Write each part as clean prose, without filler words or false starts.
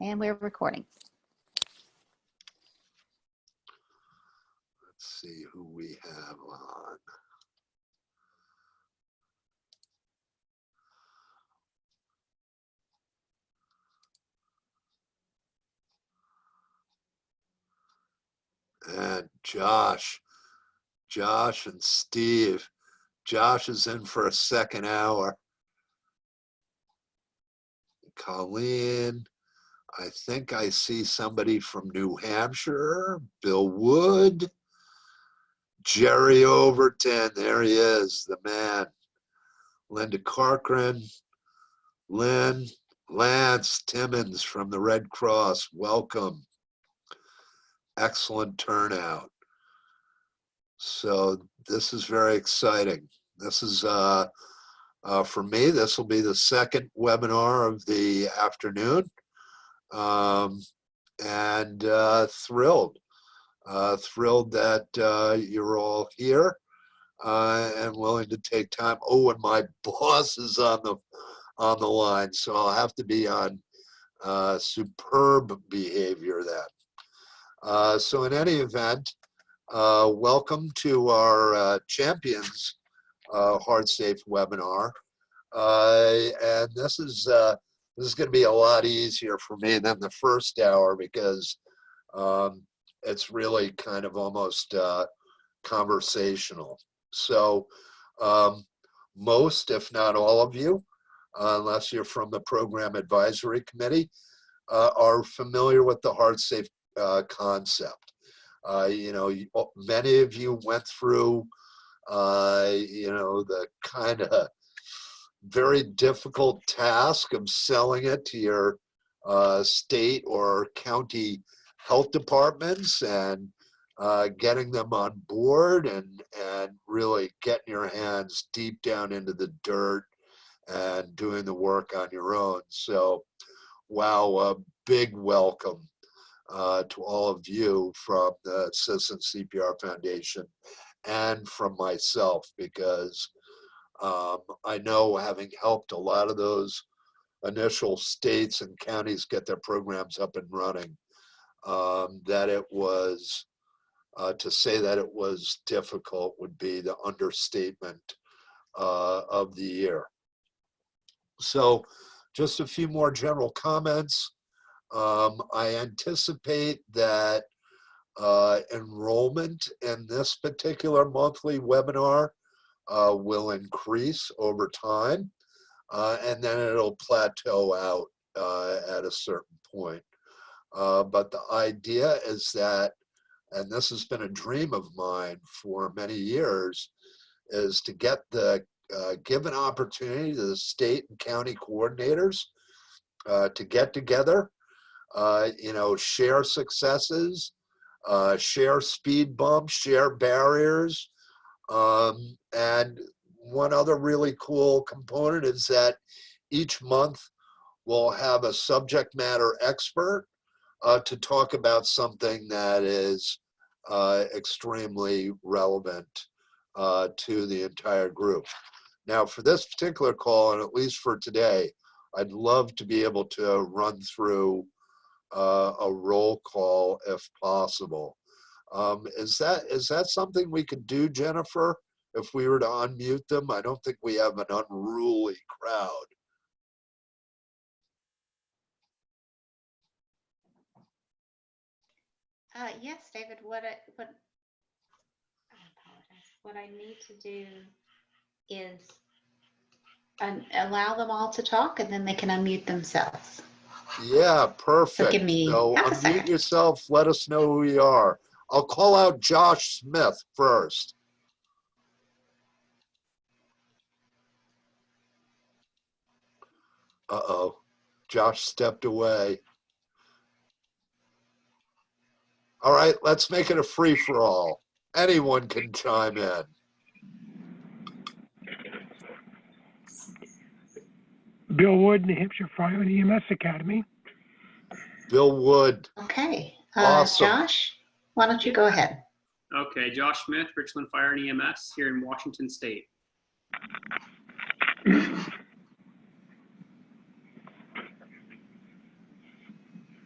And we're recording. Let's see who we have on. And Josh and Steve. Josh is in for a second hour. Colleen, I think I see somebody from New Hampshire. Bill Wood. Jerry Overton, there he is, the man. Linda Corcoran. Lynn, Lance Timmons from the Red Cross, welcome. Excellent turnout. So this is very exciting. This is, for me, this will be the second webinar of the afternoon. And thrilled that you're all here and willing to take time. Oh, and my boss is on the line, so I'll have to be on superb behavior then. So in any event, welcome to our Champions HEARTSafe webinar. And this is going to be a lot easier for me than the first hour because it's really kind of almost conversational. So most, if not all of you, unless you're from the Program Advisory Committee, are familiar with the HEARTSafe concept. You know, many of you went through, you know, the kind of very difficult task of selling it to your state or county health departments and getting them on board and really getting your hands deep down into the dirt and doing the work on your own. So, wow, a big welcome to all of you from the Citizen CPR Foundation and from myself, because I know, having helped a lot of those initial states and counties get their programs up and running, that it was, to say that it was difficult would be the understatement of the year. So just a few more general comments. I anticipate that enrollment in this particular monthly webinar will increase over time, and then it'll plateau out at a certain point. But the idea is that, and this has been a dream of mine for many years, is to get the give an opportunity to the state and county coordinators to get together, you know, share successes, share speed bumps, share barriers. And one other really cool component is that each month we'll have a subject matter expert to talk about something that is extremely relevant to the entire group. Now, for this particular call, and at least for today, I'd love to be able to run through a roll call if possible. Is that something we could do, Jennifer, if we were to unmute them? I don't think we have an unruly crowd. Yes, David, what I need to do is allow them all to talk, and then they can unmute themselves. Yeah, perfect. So give me half a unmute second. yourself. Let us know who you are. I'll call out Josh Smith first. Uh-oh, Josh stepped away. All right, let's make it a free-for-all. Anyone can chime in. Bill Wood, New Hampshire Fire and EMS Academy. Bill Wood. Okay. Awesome. Josh, why don't you go ahead? Okay, Josh Smith, Richland Fire and EMS here in Washington State.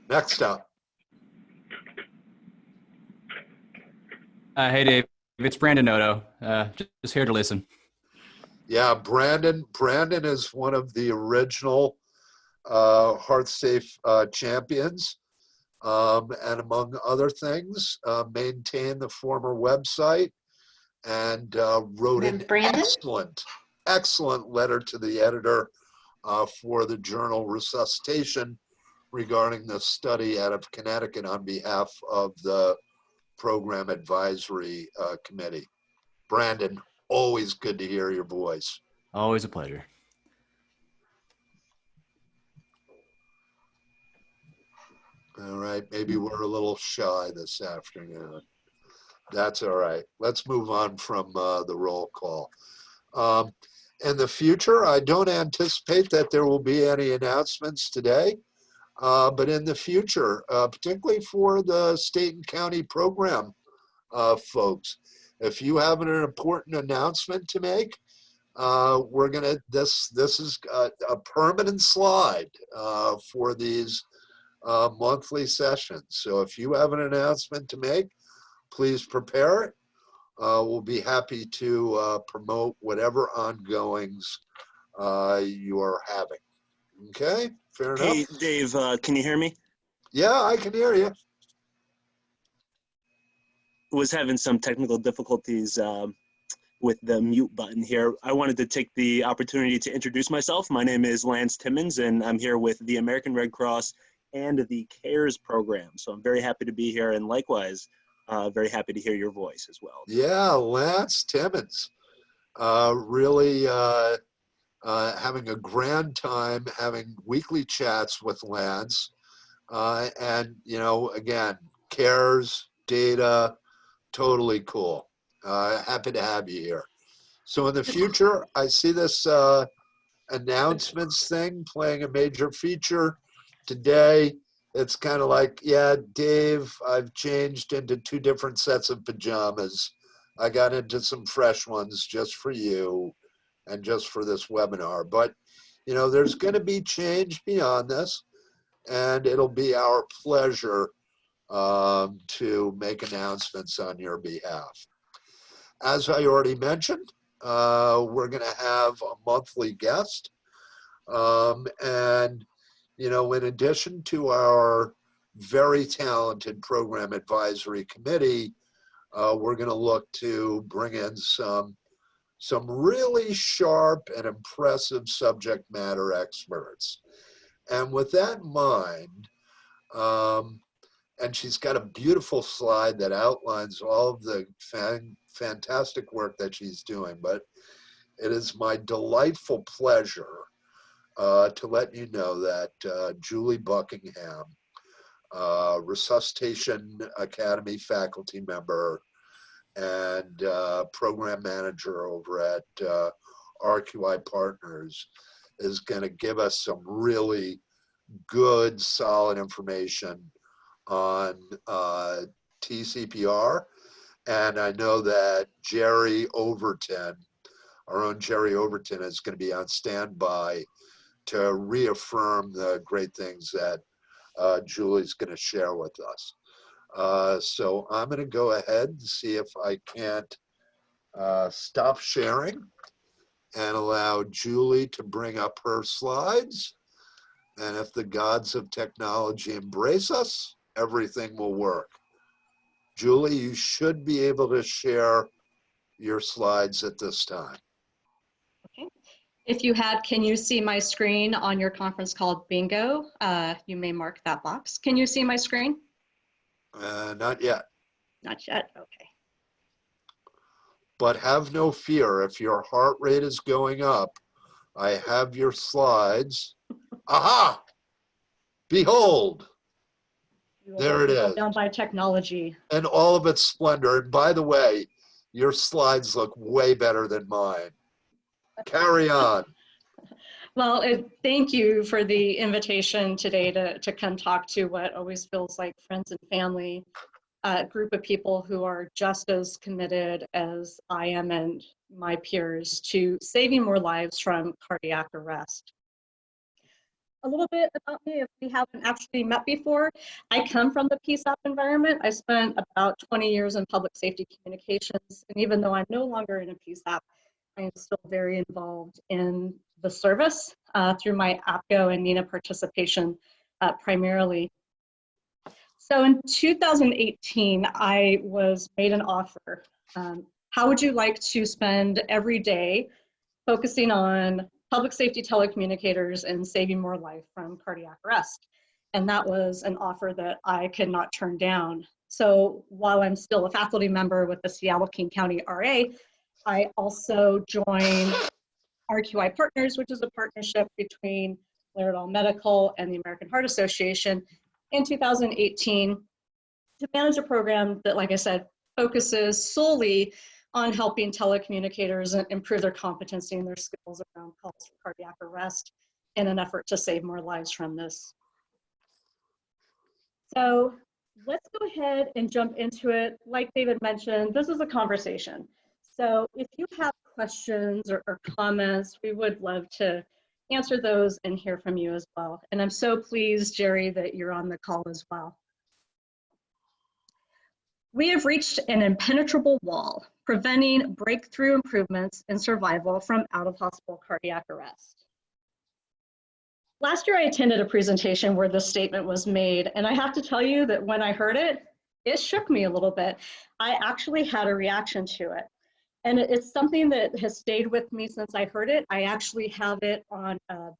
Next up. Hey, Dave. It's Brandon Noto. Just here to listen. Yeah, Brandon is one of the original HeartSafe champions, and among other things, maintained the former website and wrote an Brandon? excellent letter to the editor for the journal Resuscitation regarding the study out of Connecticut on behalf of the Program Advisory Committee. Brandon, always good to hear your voice. Always a pleasure. All right, maybe we're a little shy this afternoon. That's all right. Let's move on from the roll call. In the future, I don't anticipate that there will be any announcements today, but in the future, particularly for the state and county program folks, if you have an important announcement to make, we're gonna, this is a permanent slide for these monthly sessions. So if you have an announcement to make, please prepare it. We'll be happy to promote whatever ongoings you are having. Okay, fair enough? Hey, Dave, can you hear me? Yeah, I can hear you. Was having some technical difficulties with the mute button here. I wanted to take the opportunity to introduce myself. My name is Lance Timmons, and I'm here with the American Red Cross and the CARES program. So I'm very happy to be here, and likewise, very happy to hear your voice as well. Yeah, Lance Timmons. Really having a grand time having weekly chats with Lance. And, you know, again, CARES, data, totally cool. Happy to have you here. So in the future, I see this announcements thing playing a major feature. Today, it's kind of like, yeah, Dave, I've changed into 2 different sets of pajamas. I got into some fresh ones just for you and just for this webinar. But, you know, there's going to be change beyond this, and it'll be our pleasure to make announcements on your behalf. As I already mentioned, we're going to have a monthly guest. And, you know, in addition to our very talented Program Advisory Committee, we're going to look to bring in some really sharp and impressive subject matter experts. And with that in mind, and she's got a beautiful slide that outlines all of the fantastic work that she's doing, but it is my delightful pleasure to let you know that Julie Buckingham, Resuscitation Academy faculty member and program manager over at RQI Partners, is going to give us some really good, solid information on Tcpr. And I know that Jerry Overton, our own Jerry Overton, is going to be on standby to reaffirm the great things that Julie's going to share with us. So I'm going to go ahead and see if I can't stop sharing and allow Julie to bring up her slides. And if the gods of technology embrace us, everything will work. Julie, you should be able to share your slides at this time. Okay. If you had, can you see my screen on your conference called Bingo? You may mark that box. Can you see my screen? Not yet. Not yet, okay. But have no fear, if your heart rate is going up, I have your slides. Aha! Behold! There it is. Down by technology. And all of its splendor. And by the way, your slides look way better than mine. Carry on. Well, thank you for the invitation today to come talk to what always feels like friends and family, a group of people who are just as committed as I am and my peers to saving more lives from cardiac arrest. a little bit about me if we haven't actually met before. I come from the PSAP environment. I spent about 20 years in public safety communications, and even though I'm no longer in a PSAP, I am still very involved in the service through my APCO and NINA participation primarily. So in 2018, I was made an offer. How would you like to spend every day focusing on public safety telecommunicators and saving more life from cardiac arrest? And that was an offer that I could not turn down. So while I'm still a faculty member with the Seattle-King County RA, I also joined RQI Partners, which is a partnership between Laerdal Medical and the American Heart Association in 2018 to manage a program that, like I said, focuses solely on helping telecommunicators improve their competency and their skills around calls for cardiac arrest in an effort to save more lives from this. So let's go ahead and jump into it. Like David mentioned, this is a conversation. So if you have questions or comments, we would love to answer those and hear from you as well. And I'm so pleased, Jerry, that you're on the call as well. We have reached an impenetrable wall, preventing breakthrough improvements in survival from out-of-hospital cardiac arrest. Last year, I attended a presentation where this statement was made, and I have to tell you that when I heard it, it shook me a little bit. I actually had a reaction to it. And it's something that has stayed with me since I heard it. I actually have it on an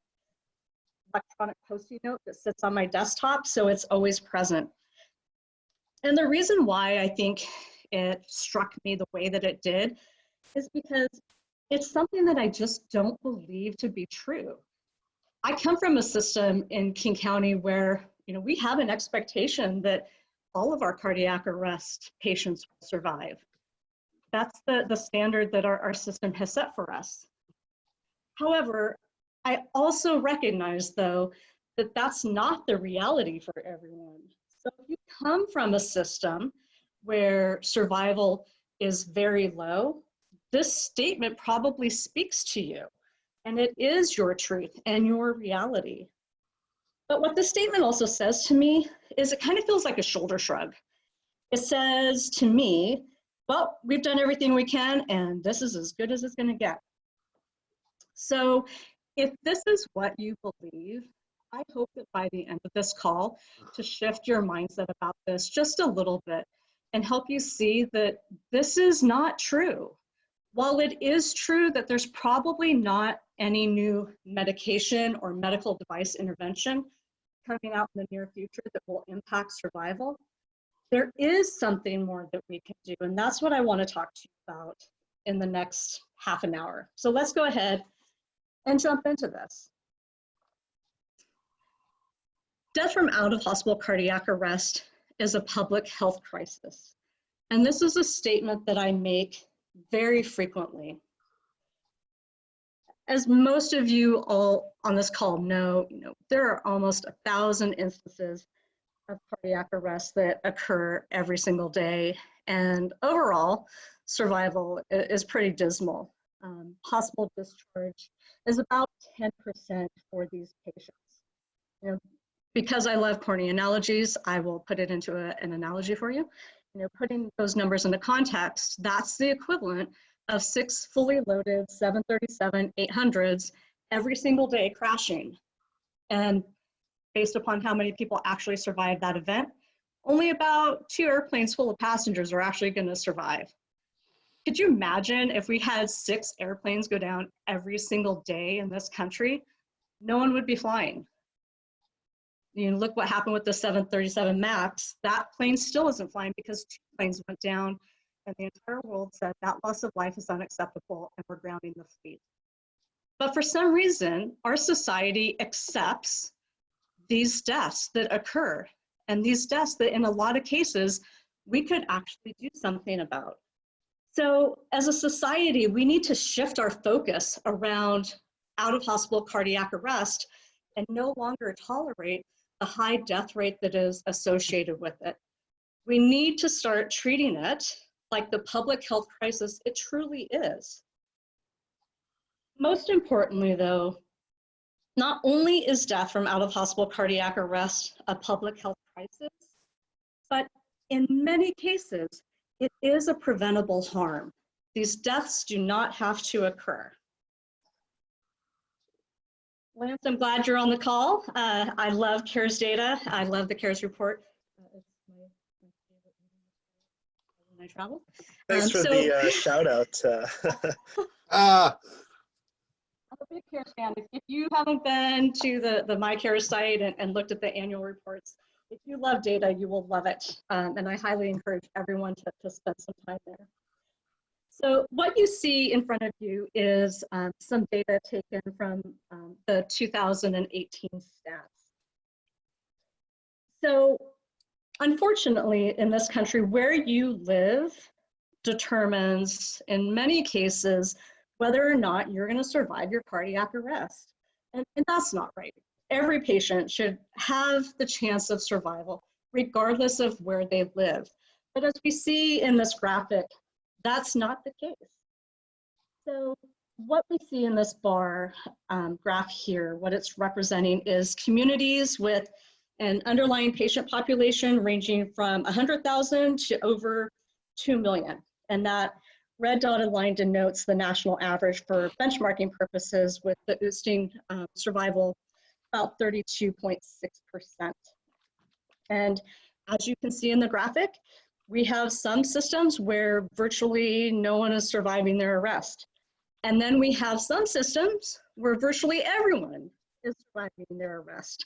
electronic Post-it note that sits on my desktop, so it's always present. And the reason why I think it struck me the way that it did is because it's something that I just don't believe to be true. I come from a system in King County where, we have an expectation that all of our cardiac arrest patients will survive. That's the standard that our system has set for us. However, I also recognize, though, that that's not the reality for everyone. So if you come from a system where survival is very low, this statement probably speaks to you, and it is your truth and your reality. But what this statement also says to me is it kind of feels like a shoulder shrug. It says to me, well, we've done everything we can, and this is as good as it's going to get. So if this is what you believe, I hope that by the end of this call to shift your mindset about this just a little bit and help you see that this is not true. While it is true that there's probably not any new medication or medical device intervention coming out in the near future that will impact survival, there is something more that we can do, and that's what I want to talk to you about in the next half an hour. So let's go ahead and jump into this. Death from out-of-hospital cardiac arrest is a public health crisis, and this is a statement that I make very frequently. As most of you all on this call know, there are almost 1,000 instances of cardiac arrest that occur every single day. And overall, survival is pretty dismal. Hospital discharge is about 10% for these patients. Because I love corny analogies, I will put it into an analogy for you. Putting those numbers into context, that's the equivalent of 6 fully loaded 737-800s every single day crashing. And based upon how many people actually survived that event, only about 2 airplanes full of passengers are actually going to survive. Could you imagine if we had 6 airplanes go down every single day in this country? No one would be flying. Look what happened with the 737 MAX. That plane still isn't flying because 2 planes went down, and the entire world said that loss of life is unacceptable and we're grounding the fleet. But for some reason, our society accepts these deaths that occur, and these deaths that in a lot of cases, we could actually do something about. So as a society, we need to shift our focus around out-of-hospital cardiac arrest and no longer tolerate the high death rate that is associated with it. We need to start treating it like the public health crisis it truly is. Most importantly, though, Not only is death from out-of-hospital cardiac arrest a public health crisis, but in many cases, it is a preventable harm. These deaths do not have to occur. Lance, I'm glad you're on the call. I love CARES data. I love the CARES report. It's my favorite meeting when I travel. Thanks for the shout out. I'm a big CARES fan. If you haven't been to the MyCares site and looked at the annual reports, if you love data, you will love it. And I highly encourage everyone to spend some time there. So what you see in front of you is some data taken from the 2018 stats. So unfortunately, in this country, where you live determines, in many cases, whether or not you're going to survive your cardiac arrest. And that's not right. Every patient should have the chance of survival, regardless of where they live. But as we see in this graphic, that's not the case. So what we see in this bar graph here, what it's representing is communities with an underlying patient population ranging from 100,000 to over 2 million. And that red dotted line denotes the national average for benchmarking purposes, with the Oosting survival about 32.6%. And as you can see in the graphic, we have some systems where virtually no one is surviving their arrest. And then we have some systems where virtually everyone is surviving their arrest.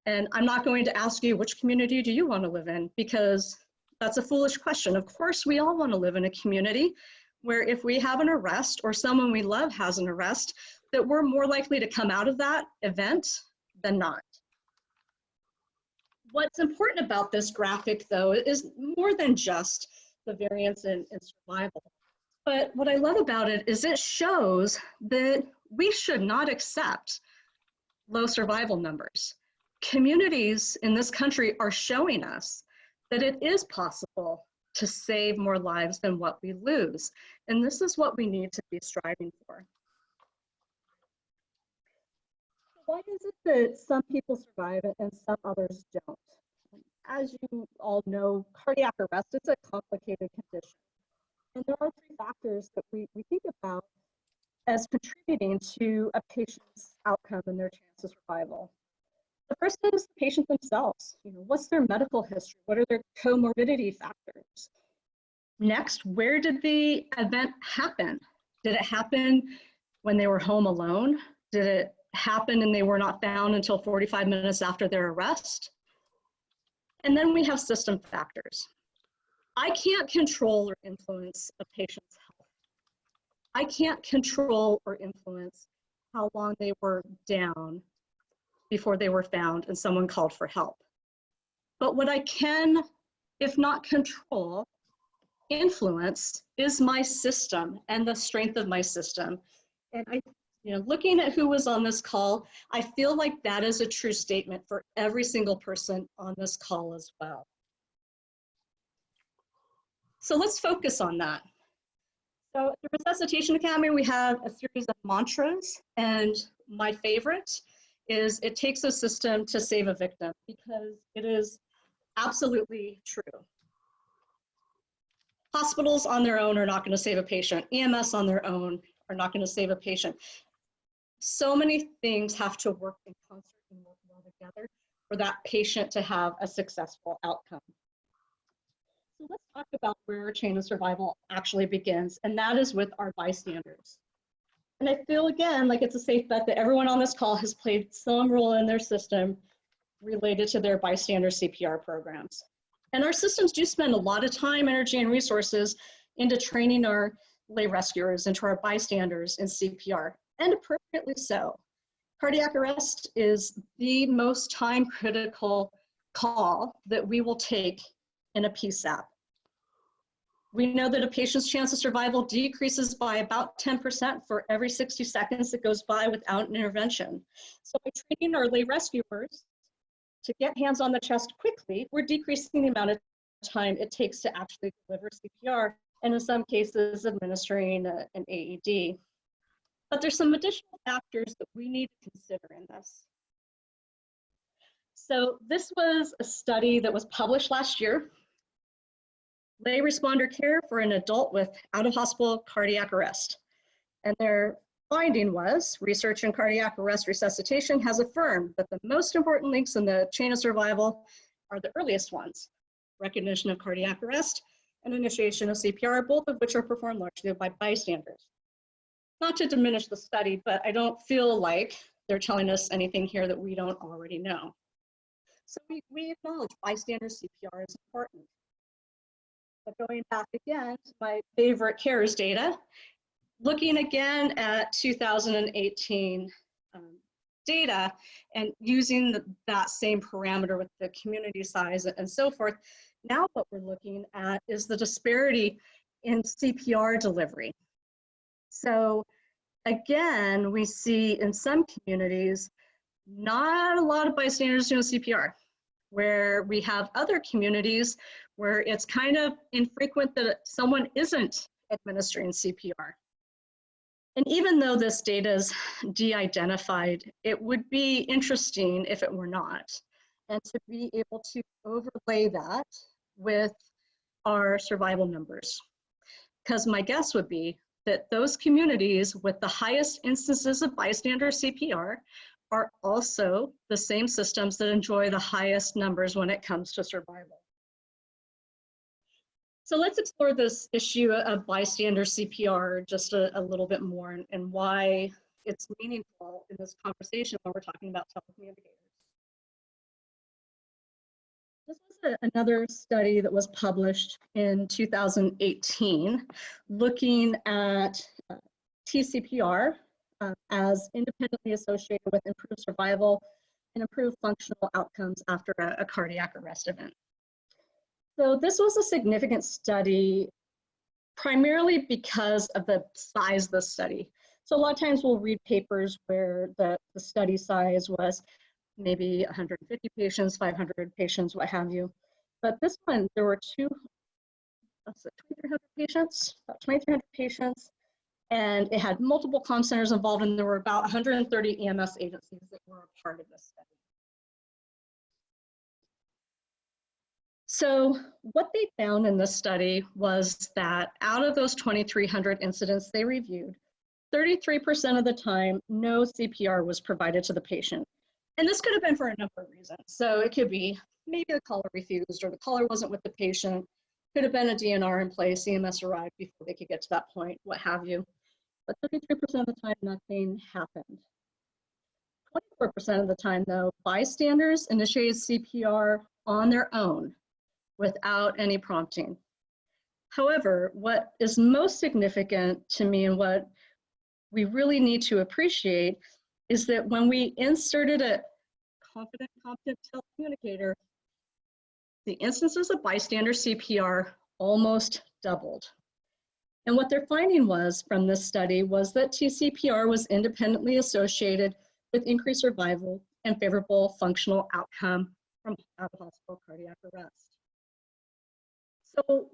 And I'm not going to ask you, which community do you want to live in? Because that's a foolish question. Of course, we all want to live in a community where if we have an arrest or someone we love has an arrest, that we're more likely to come out of that event than not. What's important about this graphic, though, is more than just the variance in survival. But what I love about it is it shows that we should not accept low survival numbers. Communities in this country are showing us that it is possible to save more lives than what we lose. And this is what we need to be striving for. Why is it that some people survive and some others don't? As you all know, cardiac arrest is a complicated condition. And there are 3 factors that we think about as contributing to a patient's outcome and their chance of survival. The first is the patient themselves. What's their medical history? What are their comorbidity factors? Next, where did the event happen? Did it happen when they were home alone? Did it happen and they were not found until 45 minutes after their arrest? And then we have system factors. I can't control or influence a patient's health. I can't control or influence how long they were down before they were found and someone called for help. But what I can, if not control, influence is my system and the strength of my system. And looking at who was on this call, I feel like that is a true statement for every single person on this call as well. So let's focus on that. So at the Resuscitation Academy, we have a series of mantras, and my favorite is it takes a system to save a victim, because it is absolutely true. Hospitals on their own are not going to save a patient. EMS on their own are not going to save a patient. So many things have to work in concert and work well together for that patient to have a successful outcome. So let's talk about where our chain of survival actually begins, and that is with our bystanders. And I feel, again, like it's a safe bet that everyone on this call has played some role in their system related to their bystander CPR programs. And our systems do spend a lot of time, energy, and resources into training our lay rescuers, into our bystanders in CPR, and appropriately so. Cardiac arrest is the most time-critical call that we will take in a PSAP. We know that a patient's chance of survival decreases by about 10% for every 60 seconds that goes by without intervention. So by training our lay rescuers to get hands on the chest quickly, we're decreasing the amount of time it takes to actually deliver CPR, and in some cases, administering an AED. But there's some additional factors that we need to consider in this. So this was a study that was published last year. Lay responder care for an adult with out-of-hospital cardiac arrest. And their finding was, research in cardiac arrest resuscitation has affirmed that the most important links in the chain of survival are the earliest ones: recognition of cardiac arrest and initiation of CPR, both of which are performed largely by bystanders. Not to diminish the study, but I don't feel like they're telling us anything here that we don't already know. So we acknowledge bystander CPR is important. But going back again to my favorite CARES data, looking again at 2018 data and using that same parameter with the community size and so forth, now what we're looking at is the disparity in CPR delivery. So again, we see in some communities, not a lot of bystanders doing CPR, where we have other communities where it's kind of infrequent that someone isn't administering CPR. And even though this data is de-identified, it would be interesting if it were not, and to be able to overlay that with our survival numbers. Because my guess would be that those communities with the highest instances of bystander CPR are also the same systems that enjoy the highest numbers when it comes to survival. So let's explore this issue of bystander CPR just a little bit more and why it's meaningful in this conversation when we're talking about telecommunicators. This was another study that was published in 2018 looking at Tcpr as independently associated with improved survival and improved functional outcomes after a cardiac arrest event. So this was a significant study primarily because of the size of the study. So a lot of times we'll read papers where the study size was maybe 150 patients, 500 patients, what have you. But this one, there were 2,300 patients, about 2,300 patients, and it had multiple comm centers involved, and there were about 130 EMS agencies that were a part of this study. So what they found in this study was that out of those 2,300 incidents they reviewed, 33% of the time, no CPR was provided to the patient. And this could have been for a number of reasons. So it could be maybe the caller refused or the caller wasn't with the patient. Could have been a DNR in place, EMS arrived before they could get to that point, what have you. But 33% of the time, nothing happened. 24% of the time, though, bystanders initiated CPR on their own without any prompting. However, what is most significant to me and what we really need to appreciate is that when we inserted a confident, competent telecommunicator, the instances of bystander CPR almost doubled. And what they're finding was from this study was that Tcpr was independently associated with increased survival and favorable functional outcome from out-of-hospital cardiac arrest. So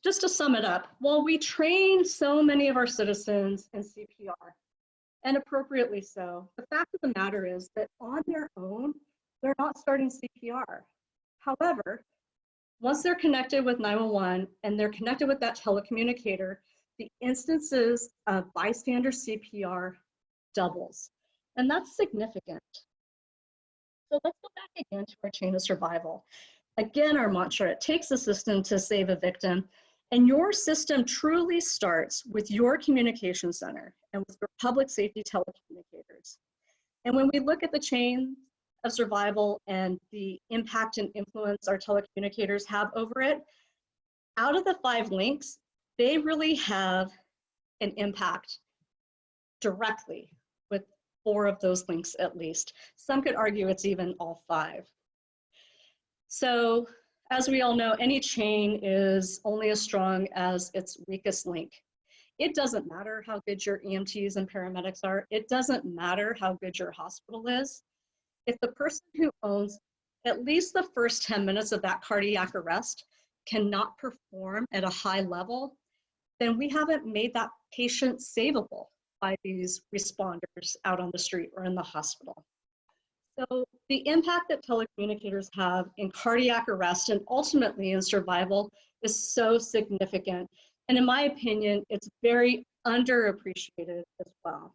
just to sum it up, while we train so many of our citizens in CPR, and appropriately so, the fact of the matter is that on their own, they're not starting CPR. However, once they're connected with 911 and they're connected with that telecommunicator, the instances of bystander CPR doubles. And that's significant. So let's go back again to our chain of survival. Again, our mantra, it takes a system to save a victim. And your system truly starts with your communication center and with your public safety telecommunicators. And when we look at the chain of survival and the impact and influence our telecommunicators have over it, out of the 5 links, they really have an impact directly with 4 of those links at least. Some could argue it's even all 5. So as we all know, any chain is only as strong as its weakest link. It doesn't matter how good your EMTs and paramedics are. It doesn't matter how good your hospital is. If the person who owns at least the first 10 minutes of that cardiac arrest cannot perform at a high level, then we haven't made that patient savable. by these responders out on the street or in the hospital. So the impact that telecommunicators have in cardiac arrest and ultimately in survival is so significant. And in my opinion, it's very underappreciated as well.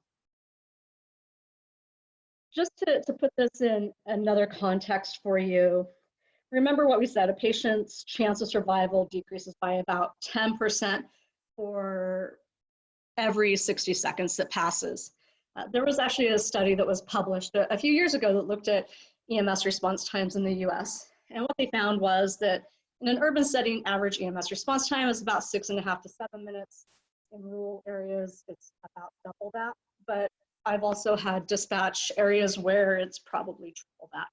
Just to put this in another context for you, remember what we said, a patient's chance of survival decreases by about 10% for every 60 seconds that passes. There was actually a study that was published a few years ago that looked at EMS response times in the US. And what they found was that in an urban setting, average EMS response time is about 6.5 to 7 minutes. In rural areas, it's about double that. But I've also had dispatch areas where it's probably triple that.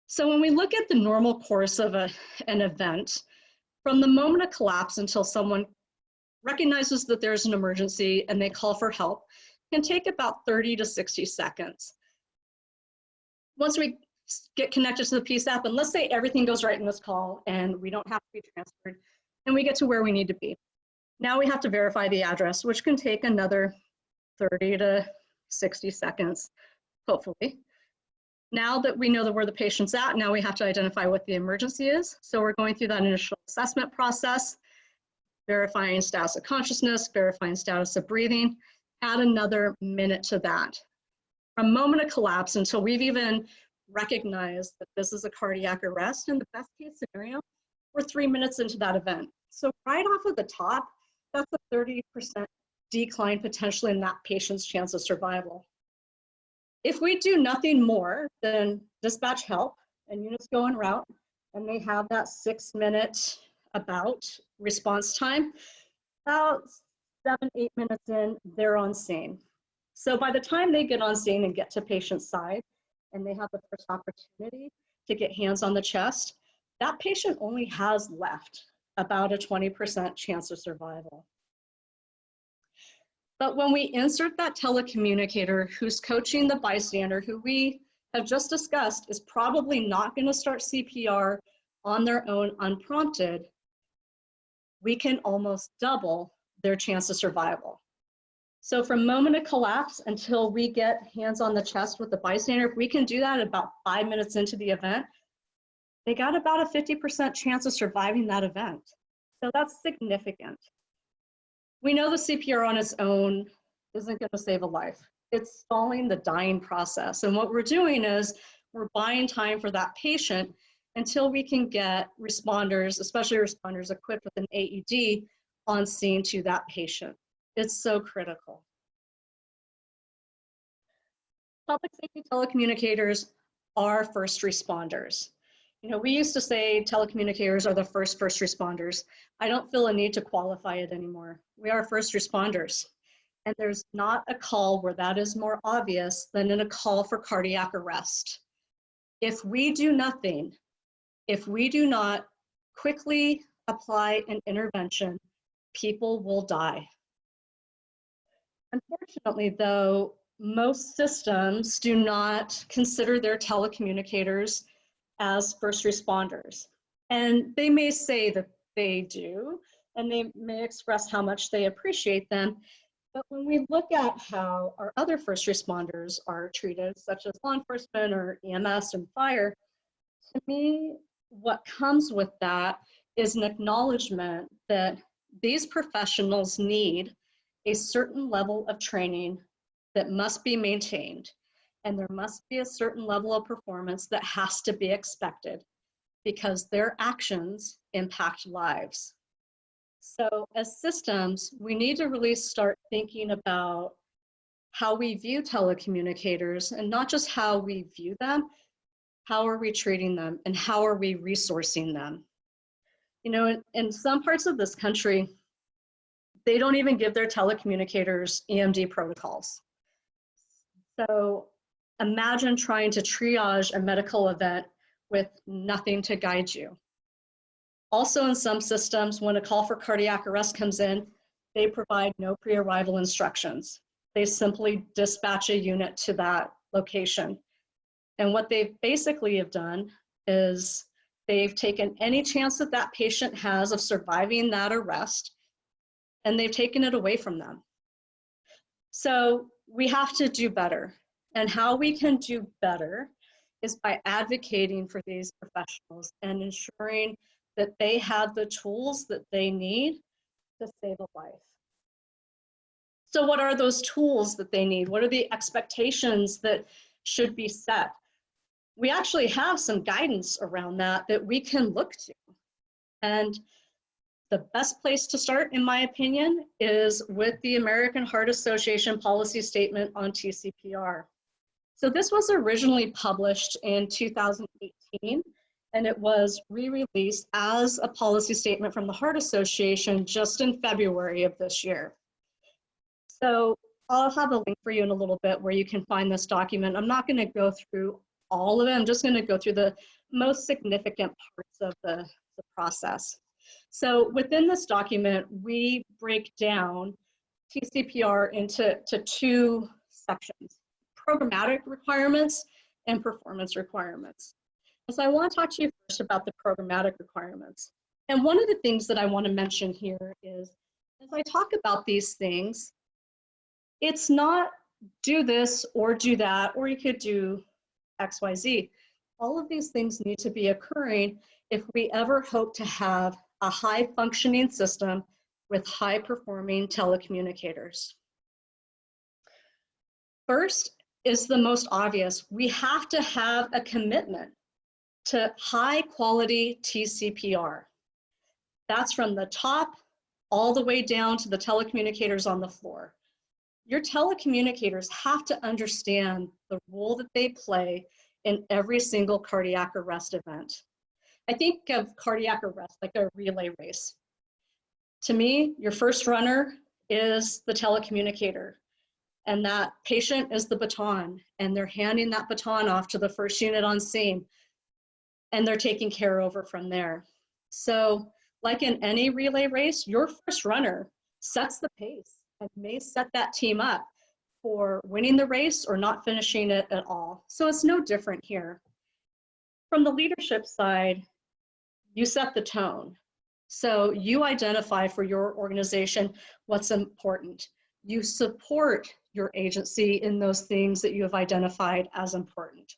So when we look at the normal course of an event, from the moment of collapse until someone recognizes that there's an emergency and they call for help, can take about 30 to 60 seconds. Once we get connected to the PSAP, and let's say everything goes right in this call and we don't have to be transferred, and we get to where we need to be. Now we have to verify the address, which can take another 30 to 60 seconds, hopefully. Now that we know where the patient's at, now we have to identify what the emergency is. So we're going through that initial assessment process, verifying status of consciousness, verifying status of breathing, add another minute to that. From moment of collapse until we've even recognized that this is a cardiac arrest, in the best case scenario, we're 3 minutes into that event. So right off of the top, that's a 30% decline potentially in that patient's chance of survival. If we do nothing more than dispatch help and units go en route, and they have that 6 minute about response time, about 7-8 minutes in, they're on scene. So by the time they get on scene and get to patient's side, and they have the first opportunity to get hands on the chest, that patient only has left about a 20% chance of survival. But when we insert that telecommunicator who's coaching the bystander, who we have just discussed is probably not going to start CPR on their own unprompted, we can almost double their chance of survival. So from moment of collapse until we get hands on the chest with the bystander, if we can do that about 5 minutes into the event, they got about a 50% chance of surviving that event. So that's significant. We know the CPR on its own isn't going to save a life. It's stalling the dying process. And what we're doing is we're buying time for that patient until we can get responders, especially responders equipped with an AED, on scene to that patient. It's so critical. Public safety telecommunicators are first responders. You know, we used to say telecommunicators are the first responders. I don't feel a need to qualify it anymore. We are first responders. And there's not a call where that is more obvious than in a call for cardiac arrest. If we do nothing, if we do not quickly apply an intervention, people will die. Unfortunately, though, most systems do not consider their telecommunicators as first responders. And they may say that they do, and they may express how much they appreciate them. But when we look at how our other first responders are treated, such as law enforcement or EMS and fire, to me, what comes with that is an acknowledgement that these professionals need a certain level of training that must be maintained. And there must be a certain level of performance that has to be expected because their actions impact lives. So as systems, we need to really start thinking about how we view telecommunicators and not just how we view them, how are we treating them and how are we resourcing them? You know, in some parts of this country, they don't even give their telecommunicators EMD protocols. So imagine trying to triage a medical event with nothing to guide you. Also in some systems, when a call for cardiac arrest comes in, they provide no pre-arrival instructions. They simply dispatch a unit to that location. And what they basically have done is they've taken any chance that that patient has of surviving that arrest, and they've taken it away from them. So we have to do better. And how we can do better is by advocating for these professionals and ensuring that they have the tools that they need to save a life. So what are those tools that they need? What are the expectations that should be set? We actually have some guidance around that we can look to. And the best place to start, in my opinion, is with the American Heart Association policy statement on TCPR. So this was originally published in 2018, and it was re-released as a policy statement from the Heart Association just in February of this year. So I'll have a link for you in a little bit where you can find this document. I'm not going to go through all of it. I'm just going to go through the most significant parts of the process. So within this document, we break down TCPR into two sections: programmatic requirements and performance requirements. So I want to talk to you first about the programmatic requirements. And one of the things that I want to mention here is, as I talk about these things, it's not do this or do that, or you could do X, Y, Z. All of these things need to be occurring if we ever hope to have a high functioning system with high performing telecommunicators. First is the most obvious. We have to have a commitment to high quality TCPR. That's from the top all the way down to the telecommunicators on the floor. Your telecommunicators have to understand the role that they play in every single cardiac arrest event. I think of cardiac arrest like a relay race. To me, your first runner is the telecommunicator, and that patient is the baton, and they're handing that baton off to the first unit on scene, and they're taking care over from there. So like in any relay race, your first runner sets the pace and may set that team up for winning the race or not finishing it at all. So it's no different here. From the leadership side, you set the tone. So you identify for your organization what's important. You support your agency in those things that you have identified as important.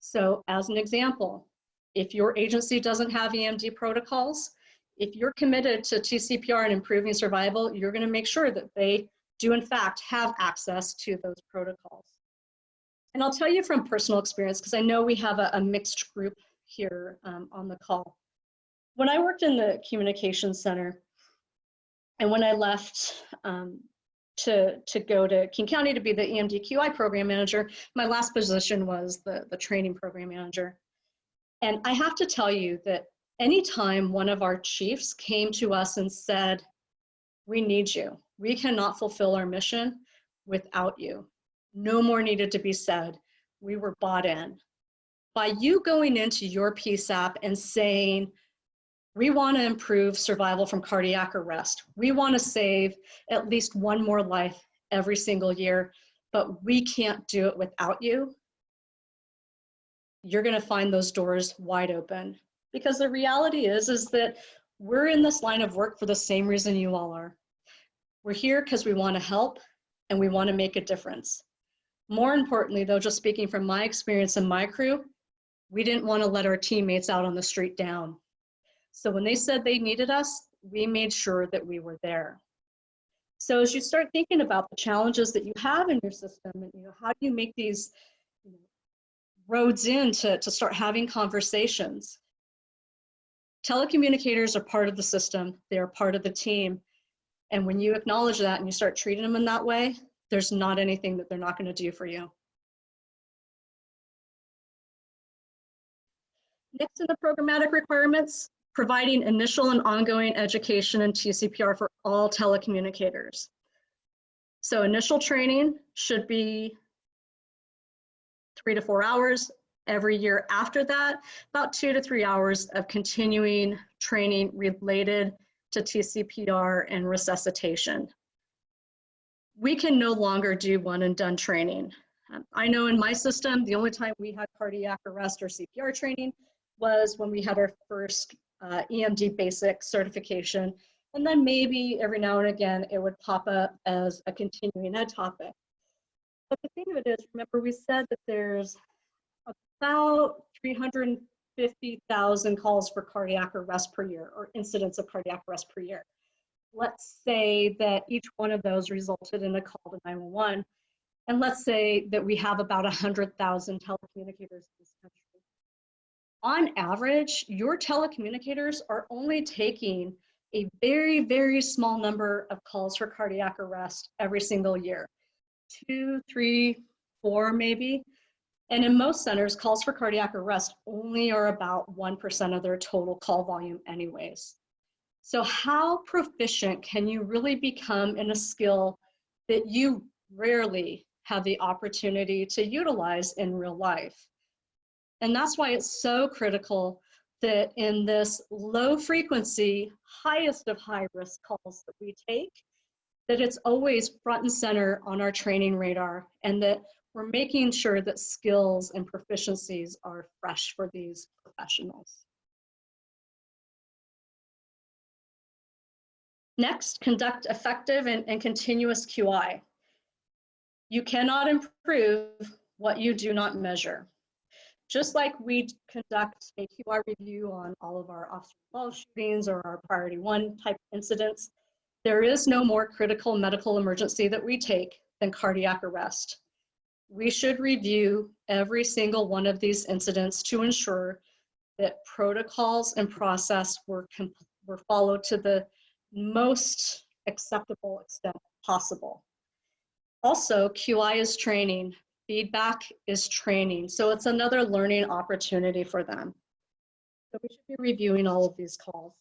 So as an example, if your agency doesn't have EMD protocols, if you're committed to TCPR and improving survival, you're going to make sure that they do in fact have access to those protocols. And I'll tell you from personal experience, because I know we have a mixed group here on the call. When I worked in the communications center, and when I left to go to King County to be the EMDQI program manager, my last position was the training program manager. And I have to tell you that anytime one of our chiefs came to us and said, "We need you. We cannot fulfill our mission without you," no more needed to be said. We were bought in. By you going into your PSAP and saying, "We want to improve survival from cardiac arrest. We want to save at least one more life every single year, but we can't do it without you," you're going to find those doors wide open. Because the reality is that we're in this line of work for the same reason you all are. We're here because we want to help and we want to make a difference. More importantly, though, just speaking from my experience and my crew, we didn't want to let our teammates out on the street down. So when they said they needed us, we made sure that we were there. So as you start thinking about the challenges that you have in your system, and how do you make these roads in to start having conversations? Telecommunicators are part of the system. They are part of the team. And when you acknowledge that and you start treating them in that way, there's not anything that they're not going to do for you. Next in the programmatic requirements, providing initial and ongoing education in TCPR for all telecommunicators. So initial training should be 3 to 4 hours. Every year after that, about 2 to 3 hours of continuing training related to TCPR and resuscitation. We can no longer do one and done training. I know in my system, the only time we had cardiac arrest or CPR training was when we had our first EMD basic certification And then maybe every now and again, it would pop up as a continuing ed topic. But the thing of it is, remember we said that there's about 350,000 calls for cardiac arrest per year, or incidents of cardiac arrest per year. Let's say that each one of those resulted in a call to 911. And let's say that we have about 100,000 telecommunicators in this country. On average, your telecommunicators are only taking a very, very small number of calls for cardiac arrest every single year. 2, 3, 4 maybe. And in most centers, calls for cardiac arrest only are about 1% of their total call volume anyways. So how proficient can you really become in a skill that you rarely have the opportunity to utilize in real life? And that's why it's so critical that in this low frequency, highest of high risk calls that we take, that it's always front and center on our training radar, and that we're making sure that skills and proficiencies are fresh for these professionals. Next, conduct effective and continuous QI. You cannot improve what you do not measure. Just like we conduct a QI review on all of our officer-involved shootings or our priority 1 type incidents, there is no more critical medical emergency that we take than cardiac arrest. We should review every single one of these incidents to ensure that protocols and process were followed to the most acceptable extent possible. Also, QI is training. Feedback is training. So it's another learning opportunity for them. So we should be reviewing all of these calls.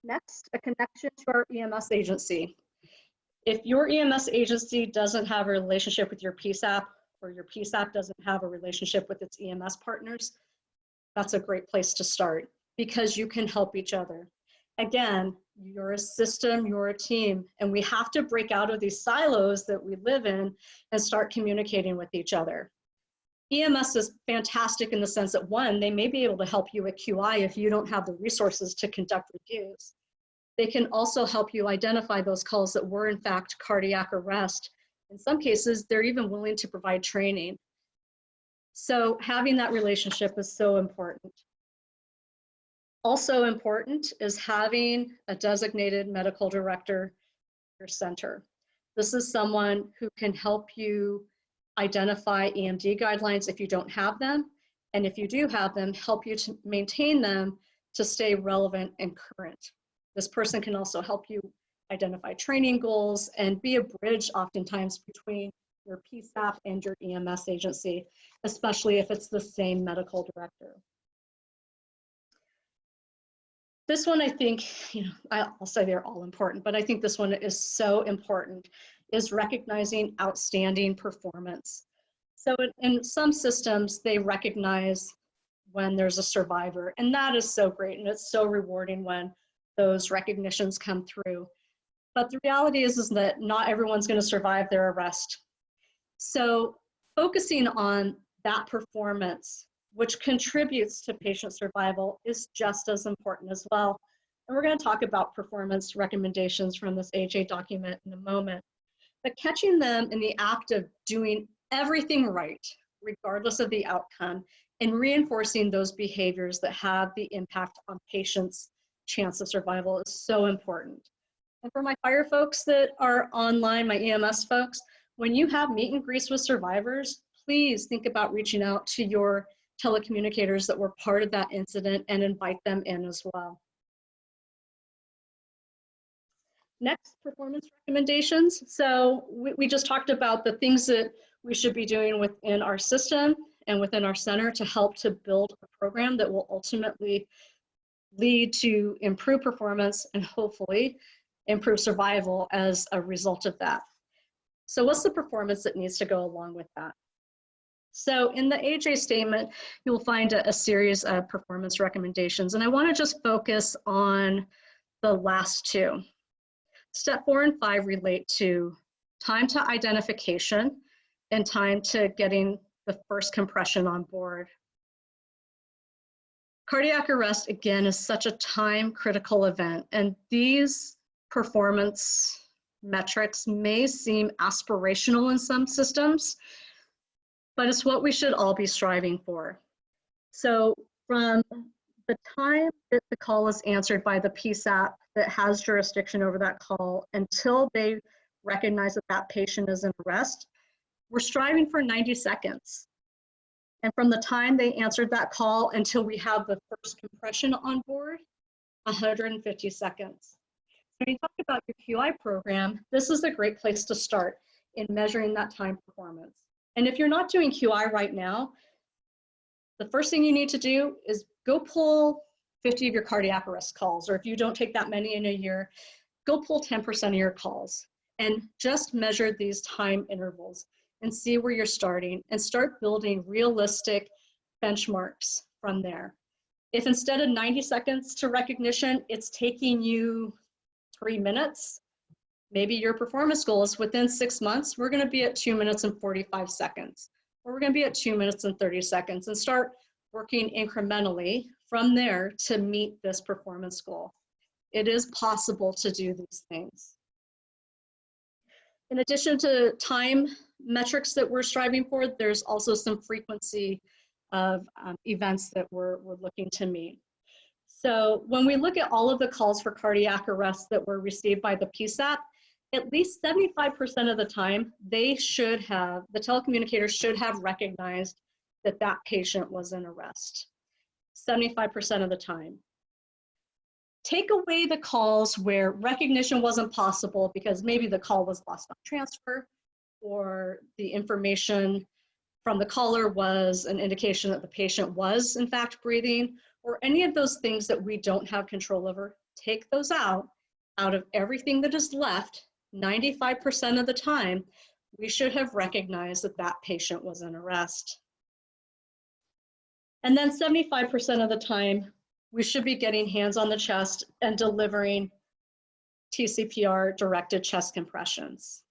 Next, a connection to our EMS agency. If your EMS agency doesn't have a relationship with your PSAP, or your PSAP doesn't have a relationship with its EMS partners, that's a great place to start because you can help each other. Again, you're a system, you're a team, and we have to break out of these silos that we live in and start communicating with each other. EMS is fantastic in the sense that, one, they may be able to help you with QI if you don't have the resources to conduct reviews. They can also help you identify those calls that were in fact cardiac arrest. In some cases, they're even willing to provide training. So having that relationship is so important. Also important is having a designated medical director at your center. This is someone who can help you identify EMD guidelines if you don't have them, and if you do have them, help you to maintain them to stay relevant and current. This person can also help you identify training goals and be a bridge oftentimes between your PSAP and your EMS agency, especially if it's the same medical director. This one, I think, I'll say they're all important, but I think this one is so important, is recognizing outstanding performance. So in some systems, they recognize when there's a survivor, and that is so great, and it's so rewarding when those recognitions come through. But the reality is that not everyone's going to survive their arrest. So focusing on that performance, which contributes to patient survival, is just as important as well. And we're going to talk about performance recommendations from this AHA document in a moment. But catching them in the act of doing everything right, regardless of the outcome, and reinforcing those behaviors that have the impact on patients' chance of survival is so important. And for my fire folks that are online, my EMS folks, when you have meet and greets with survivors, please think about reaching out to your telecommunicators that were part of that incident and invite them in as well. Next, performance recommendations. So we just talked about the things that we should be doing within our system and within our center to help to build a program that will ultimately lead to improved performance and hopefully improve survival as a result of that. So what's the performance that needs to go along with that? So in the AHA statement, you'll find a series of performance recommendations, and I want to just focus on the last two. Step 4 and 5 relate to time to identification and time to getting the first compression on board. Cardiac arrest, again, is such a time-critical event, and these performance metrics may seem aspirational in some systems, but it's what we should all be striving for. So from the time that the call is answered by the PSAP that has jurisdiction over that call until they recognize that that patient is in arrest, we're striving for 90 seconds. And from the time they answered that call until we have the first compression on board, 150 seconds. When you talk about your QI program, this is a great place to start in measuring that time performance. And if you're not doing QI right now, the first thing you need to do is go pull 50 of your cardiac arrest calls, or if you don't take that many in a year, go pull 10% of your calls and just measure these time intervals and see where you're starting and start building realistic benchmarks from there. If instead of 90 seconds to recognition, it's taking you 3 minutes, maybe your performance goal is within 6 months, we're gonna be at 2 minutes and 45 seconds, or we're gonna be at 2 minutes and 30 seconds and start working incrementally from there to meet this performance goal. It is possible to do these things. In addition to time metrics that we're striving for, there's also some frequency of events that we're looking to meet. So when we look at all of the calls for cardiac arrest that were received by the PSAP, at least 75% of the time, the telecommunicator should have recognized that that patient was in arrest. 75% of the time. Take away the calls where recognition wasn't possible because maybe the call was lost on transfer, or the information from the caller was an indication that the patient was in fact breathing, or any of those things that we don't have control over. Take those out. Out of everything that is left, 95% of the time, we should have recognized that that patient was in arrest. And then 75% of the time, we should be getting hands on the chest and delivering TCPR directed chest compressions.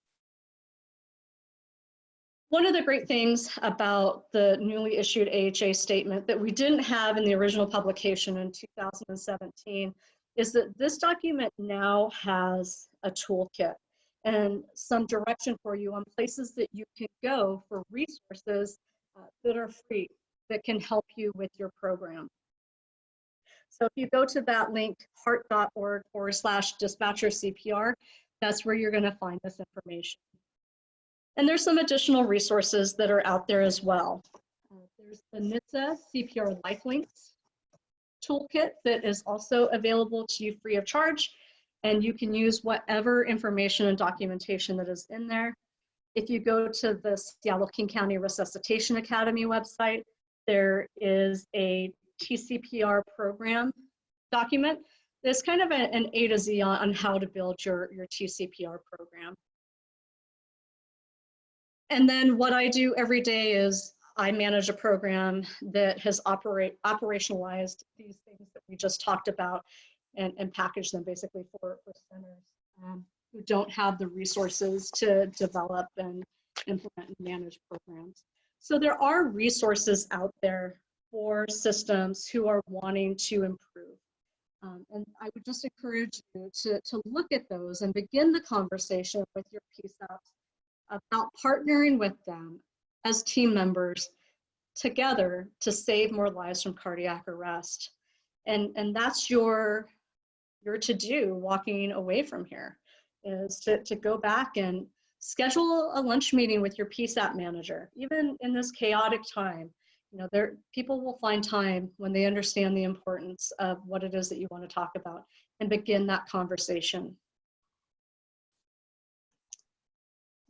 One of the great things about the newly issued AHA statement that we didn't have in the original publication in 2017 is that this document now has a toolkit and some direction for you on places that you can go for resources that are free, that can help you with your program. So if you go to that link, heart.org/dispatcher CPR, that's where you're going to find this information. And there's some additional resources that are out there as well. There's the NHTSA CPR Lifelinks toolkit that is also available to you free of charge, and you can use whatever information and documentation that is in there. If you go to the Seattle-King County Resuscitation Academy website, there is a Tcpr Program document. There's kind of an A to Z on how to build your Tcpr program. And then what I do every day is I manage a program that has operationalized these things that we just talked about and package them basically for centers who don't have the resources to develop and implement and manage programs. So there are resources out there for systems who are wanting to improve. And I would just encourage you to look at those and begin the conversation with your PSAPs about partnering with them as team members together to save more lives from cardiac arrest. And that's your to-do walking away from here, is to go back and schedule a lunch meeting with your PSAP manager, even in this chaotic time. You know, people will find time when they understand the importance of what it is that you want to talk about and begin that conversation.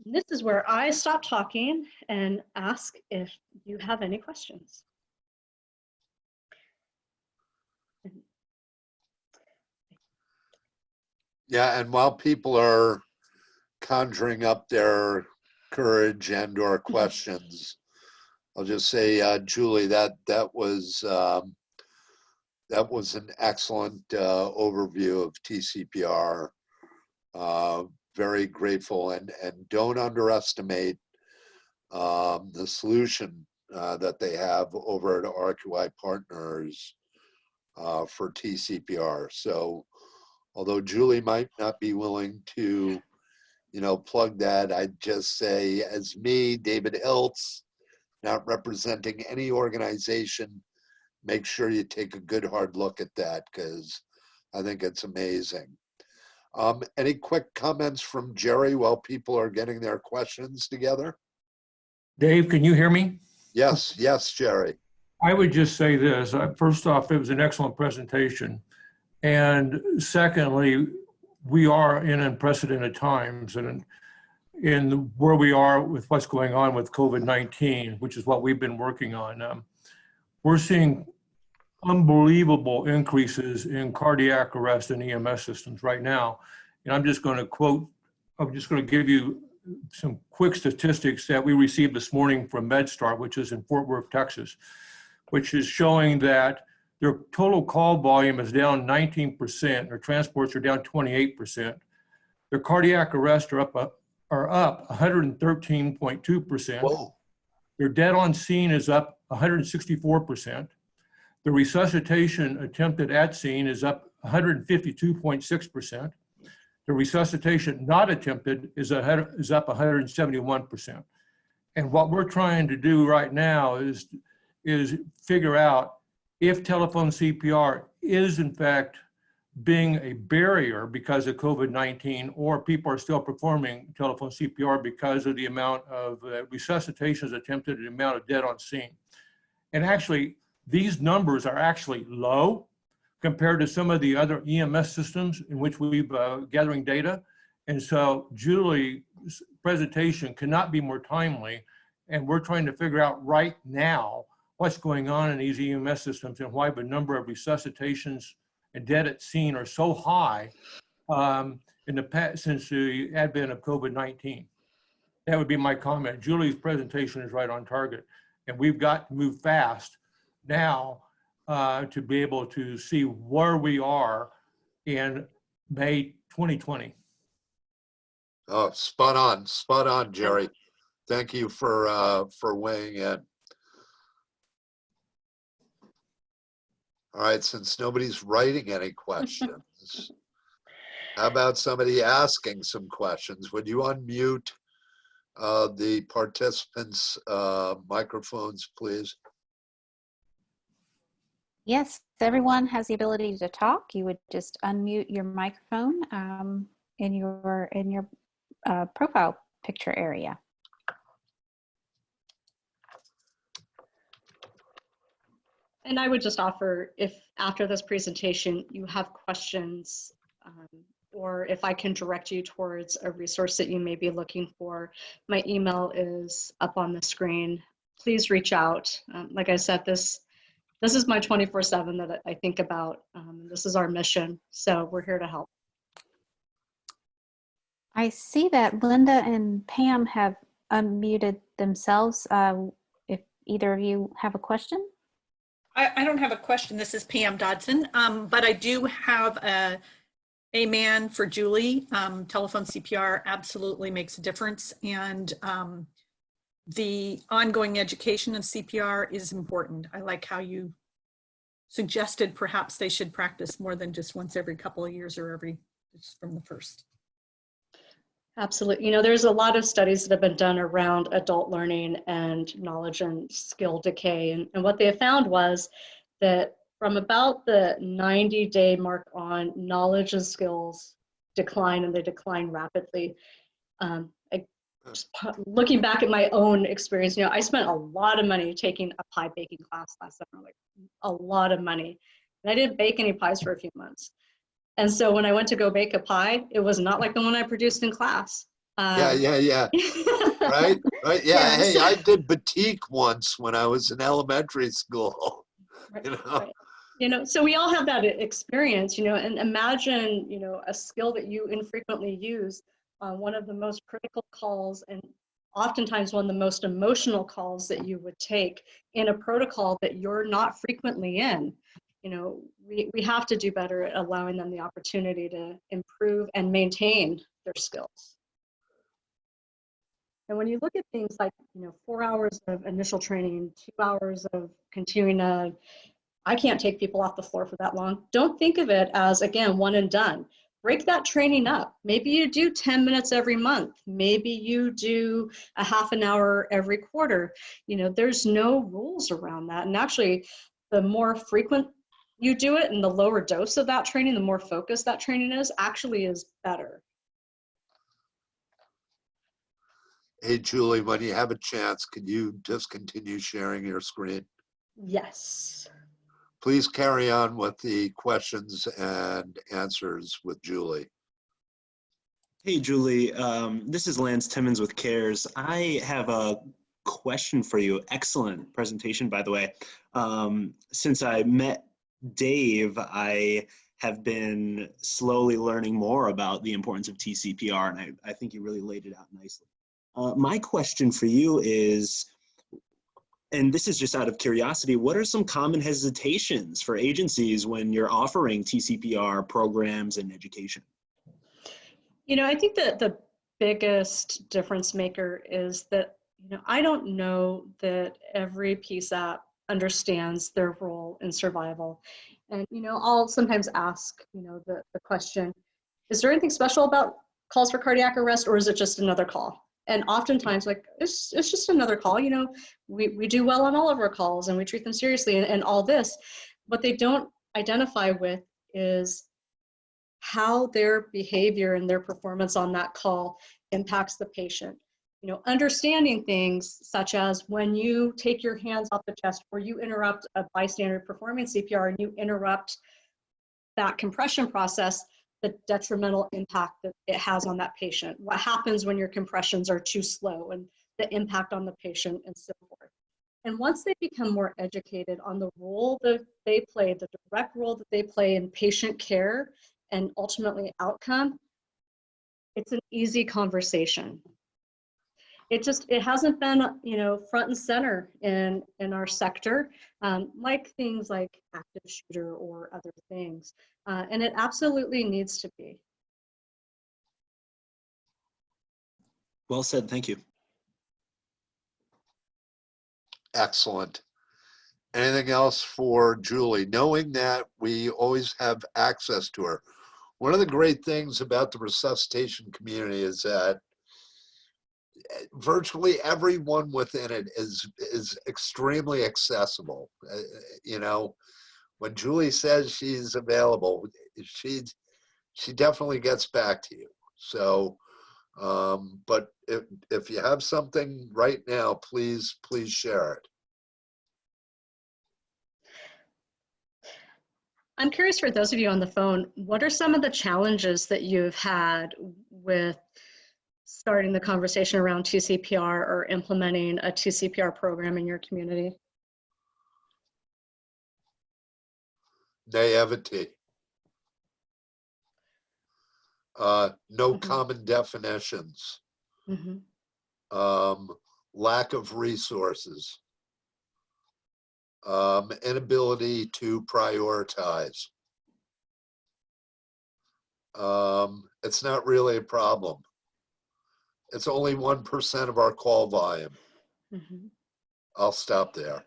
And this is where I stop talking and ask if you have any questions. Yeah, and while people are conjuring up their courage and or questions, I'll just say, Julie, that was an excellent overview of TCPR. Very grateful, and don't underestimate the solution that they have over at RQI Partners for TCPR. So although Julie might not be willing to, plug that, I'd just say, as me, David Hiltz, not representing any organization, make sure you take a good hard look at that, because I think it's amazing. Any quick comments from Jerry while people are getting their questions together? Dave, can you hear me? Yes, Jerry. I would just say this. First off, it was an excellent presentation. And secondly, we are in unprecedented times, and in where we are with what's going on with COVID-19, which is what we've been working on. We're seeing unbelievable increases in cardiac arrest and EMS systems right now. And I'm just going to give you some quick statistics that we received this morning from MedStar, which is in Fort Worth, Texas, which is showing that their total call volume is down 19%, their transports are down 28%. Their cardiac arrests are up 113.2%. Whoa. Their dead on scene is up 164%. The resuscitation attempted at scene is up 152.6%. The resuscitation not attempted is up 171%. And what we're trying to do right now is figure out if telephone CPR is in fact being a barrier because of COVID-19, or people are still performing telephone CPR because of the amount of resuscitations attempted and the amount of dead on scene. And actually, these numbers are actually low compared to some of the other EMS systems in which we've gathering data. And so Julie's presentation cannot be more timely. And we're trying to figure out right now what's going on in these EMS systems and why the number of resuscitations and dead at scene are so high in the past since the advent of COVID-19. That would be my comment. Julie's presentation is right on target, and we've got to move fast now to be able to see where we are in May 2020. Oh, spot on, Jerry. Thank you for weighing in. All right, since nobody's writing any questions, how about somebody asking some questions? Would you unmute the participants' microphones, please? Yes, everyone has the ability to talk. You would just unmute your microphone in your profile picture area. And I would just offer, if after this presentation you have questions, or if I can direct you towards a resource that you may be looking for, my email is up on the screen. Please reach out. Like I said, this is my 24/7 that I think about. This is our mission, so we're here to help. I see that Linda and Pam have unmuted themselves. If either of you have a question? I don't have a question. This is Pam Dodson, but I do have a amen for Julie. Telephone CPR absolutely makes a difference, and the ongoing education of CPR is important. I like how you suggested perhaps they should practice more than just once every couple of years or just from the first. Absolutely. You know, there's a lot of studies that have been done around adult learning and knowledge and skill decay. And what they have found was that from about the 90-day mark on, knowledge and skills decline, and they decline rapidly. Looking back at my own experience, you know, I spent a lot of money taking a pie baking class last summer, like a lot of money. And I didn't bake any pies for a few months. And so when I went to go bake a pie, it was not like the one I produced in class. Yeah. Right. Yeah. Yeah, Hey, so, I did batik once when I was in elementary school. right, You know. right. You know, so we all have that experience, you know, and imagine, you know, a skill that you infrequently use on one of the most critical calls, and oftentimes one of the most emotional calls that you would take in a protocol that you're not frequently in. You know, we have to do better at allowing them the opportunity to improve and maintain their skills. And when you look at things like, you know, 4 hours of initial training, 2 hours of continuing I can't take people off the floor for that long. Don't think of it as, again, one and done. Break that training up. Maybe you do 10 minutes every month. Maybe you do a half an hour every quarter. You know, there's no rules around that. And actually, the more frequent you do it and the lower dose of that training, the more focused that training is, actually is better. Hey, Julie, when you have a chance, could you just continue sharing your screen? Yes. Please carry on with the questions and answers with Julie. Hey, Julie, this is Lance Timmons with CARES. I have a question for you. Excellent presentation, by the way. Since I met Dave, I have been slowly learning more about the importance of TCPR, and I think you really laid it out nicely. My question for you is, and this is just out of curiosity, what are some common hesitations for agencies when you're offering TCPR programs and education? You know, I think that the biggest difference maker is that, you know, I don't know that every PSAP understands their role in survival. And, you know, I'll sometimes ask, you know, the question, is there anything special about calls for cardiac arrest, or is it just another call? And oftentimes, like, it's just another call. You know, we do well on all of our calls and we treat them seriously and all this. What they don't identify with is how their behavior and their performance on that call impacts the patient. You know, understanding things such as when you take your hands off the chest or you interrupt a bystander performing CPR and you interrupt that compression process, the detrimental impact that it has on that patient. What happens when your compressions are too slow and the impact on the patient and so forth. And once they become more educated on the role that they play, the direct role that they play in patient care and ultimately outcome, it's an easy conversation. It hasn't been, you know, front and center in our sector, like things like active shooter or other things. And it absolutely needs to be. Well said, thank you. Excellent. Anything else for Julie? Knowing that we always have access to her. One of the great things about the resuscitation community is that virtually everyone within it is extremely accessible. You know, when Julie says she's available, she definitely gets back to you. So, but if you have something right now, please share it. I'm curious, for those of you on the phone, what are some of the challenges that you've had with starting the conversation around TCPR or implementing a TCPR program in your community? Naivety. No common definitions. Lack of resources. Inability to prioritize. It's not really a problem. It's only 1% of our call volume. I'll stop there.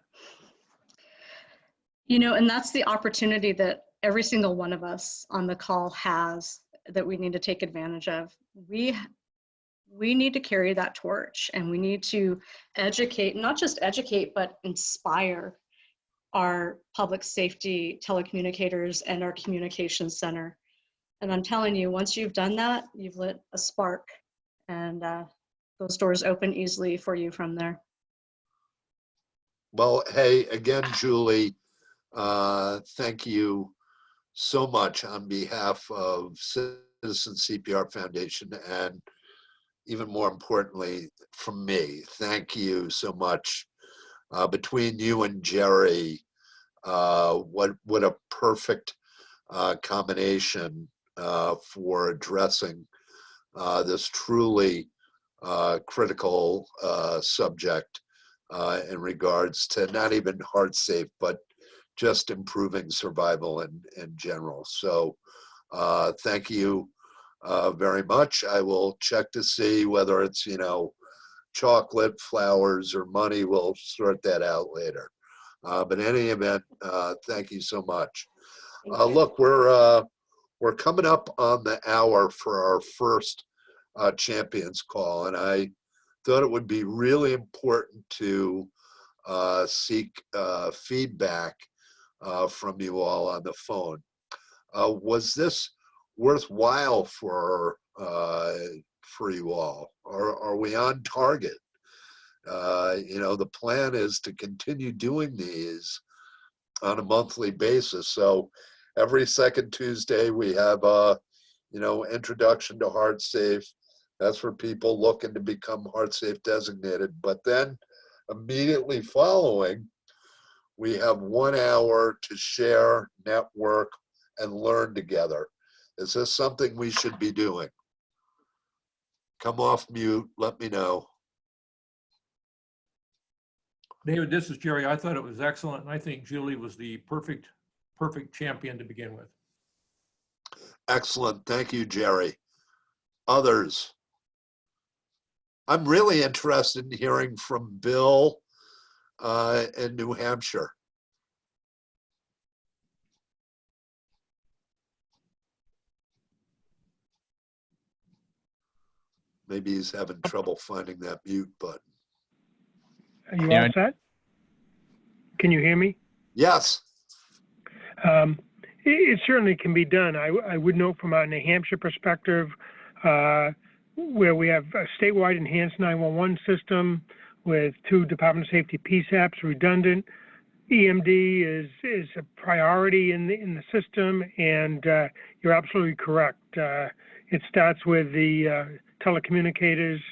You know, and that's the opportunity that every single one of us on the call has that we need to take advantage of. We need to carry that torch, and we need to educate, not just educate, but inspire our public safety telecommunicators and our communications center. And I'm telling you, once you've done that, you've lit a spark, and those doors open easily for you from there. Well, hey, again, Julie, thank you so much on behalf of Citizen CPR Foundation, and even more importantly, from me, thank you so much. Between you and Jerry, what a perfect combination for addressing this truly critical subject in regards to not even HEARTSafe, but just improving survival in general. So thank you very much. I will check to see whether it's, you know, chocolate, flowers, or money. We'll sort that out later. But in any event, thank you so much. Look, we're coming up on the hour for our first champions call, and I thought it would be really important to seek feedback from you all on the phone. Was this worthwhile for you all? Are we on target? You know, the plan is to continue doing these on a monthly basis. So every second Tuesday we have a, you know, introduction to HEARTSafe. That's for people looking to become HEARTSafe designated. But then immediately following, we have 1 hour to share, network, and learn together. Is this something we should be doing? Come off mute, let me know. David, this is Jerry. I thought it was excellent, and I think Julie was the perfect champion to begin with. Excellent, thank you, Jerry. Others? I'm really interested in hearing from Bill in New Hampshire. Maybe he's having trouble finding that mute button. Are you Yeah. all set? Can you hear me? Yes. It certainly can be done. I would note from a New Hampshire perspective, where we have a statewide enhanced 911 system with 2 Department of Safety PSAPs redundant. EMD is a priority in the system, and you're absolutely correct. It starts with the telecommunicators.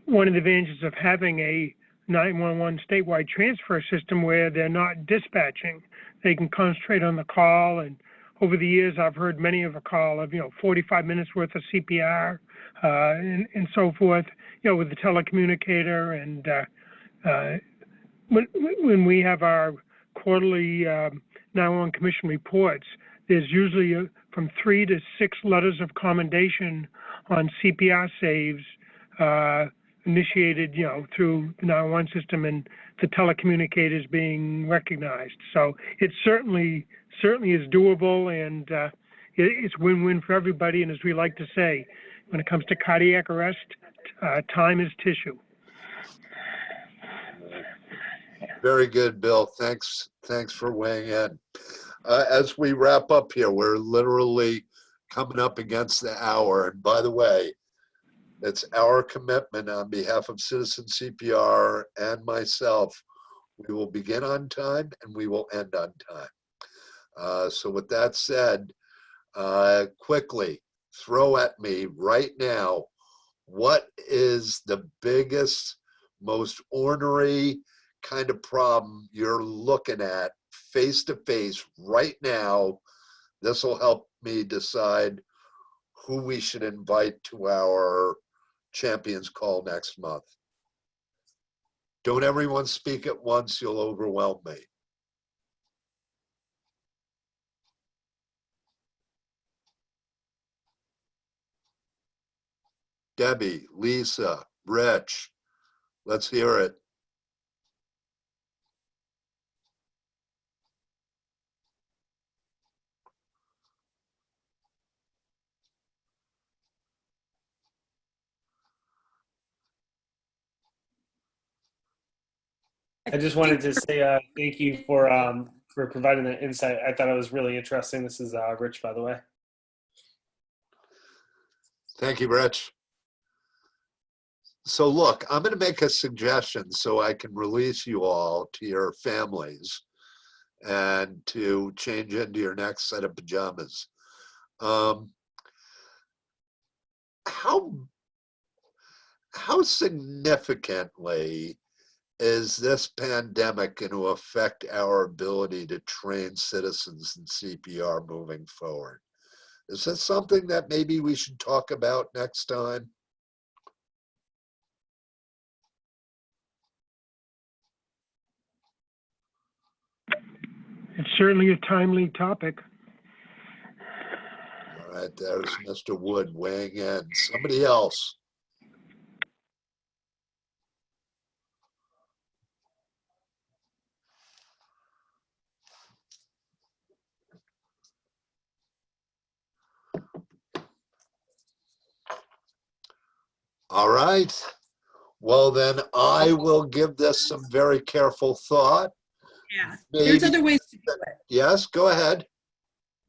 One of the advantages of having a 911 statewide transfer system where they're not dispatching, they can concentrate on the call. And over the years, I've heard many of a call of 45 minutes worth of CPR and so forth. With the telecommunicator, and when we have our quarterly 911 Commission reports, there's usually from 3 to 6 letters of commendation on CPR saves initiated, through the 911 system and the telecommunicators being recognized. So it certainly is doable, and it's win-win for everybody. And as we like to say, when it comes to cardiac arrest, time is tissue. Very good, Bill. Thanks for weighing in. As we wrap up here, we're literally coming up against the hour. And by the way, it's our commitment on behalf of Citizen CPR and myself. We will begin on time and we will end on time. So with that said, quickly throw at me right now, what is the biggest, most ornery kind of problem you're looking at face to face right now? This will help me decide who we should invite to our champions call next month. Don't everyone speak at once, you'll overwhelm me. Debbie, Lisa, Rich, let's hear it. I just wanted to say thank you for providing that insight. I thought it was really interesting. This is Rich, by the way. Thank you, Rich. So look, I'm going to make a suggestion so I can release you all to your families and to change into your next set of pajamas. How significantly is this pandemic going to affect our ability to train citizens in CPR moving forward? Is this something that maybe we should talk about next time? It's certainly a timely topic. All right, there's Mr. Wood weighing in. Somebody else. All right. Well, then I will give this some very careful thought. Yeah, there's Maybe- other ways to do it. Yes, go ahead.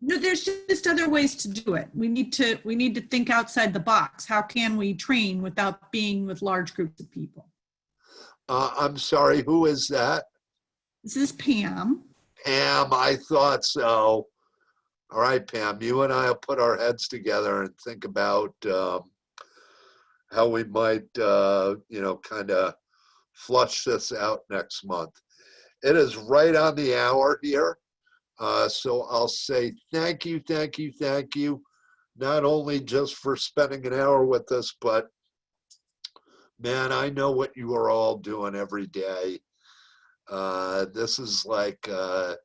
No, there's just other ways to do it. We need to think outside the box. How can we train without being with large groups of people? I'm sorry, who is that? This is Pam. Pam, I thought so. All right, Pam, you and I will put our heads together and think about how we might, kind of flush this out next month. It is right on the hour here. So I'll say thank you, not only just for spending an hour with us, but man, I know what you are all doing every day. This is like, a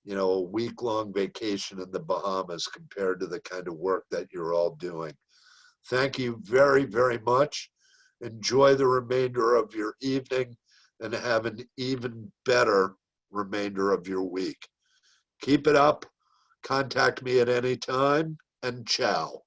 week-long vacation in the Bahamas compared to the kind of work that you're all doing. Thank you very, very much. Enjoy the remainder of your evening and have an even better remainder of your week. Keep it up. Contact me at any time, and ciao.